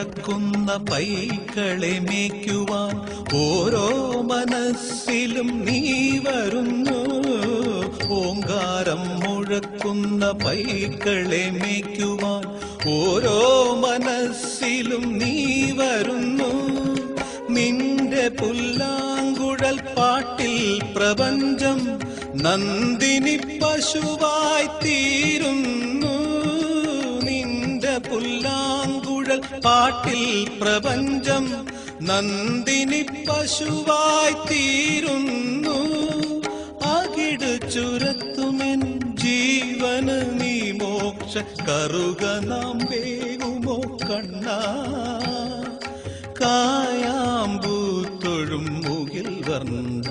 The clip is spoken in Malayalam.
മുഴക്കുന്ന പൈക്കളെ മേയ്ക്കുവാൻ ഓരോ മനസ്സിലും നീ വരുന്നു. ഓങ്കാരം മുഴക്കുന്ന പൈക്കളെ മേയ്ക്കുവാൻ ഓരോ മനസ്സിലും നീ വരുന്നു. നിന്റെ പുല്ലാങ്കുഴൽ പാട്ടിൽ പ്രപഞ്ചം നന്ദിനി പശുവായി തീരുന്നു. നിന്റെ പുല്ലാങ്കുഴൽ പാട്ടിൽ പ്രപഞ്ചം നന്ദിനി പശുവായി തീരുന്നു. അകിട് ചുരത്തുമെൻ ജീവന് നീ മോക്ഷ കറുക നാം വേകുമോ കണ്ണാ. കായാമ്പൂ തൊഴും മുകിൽ വർണ്ണ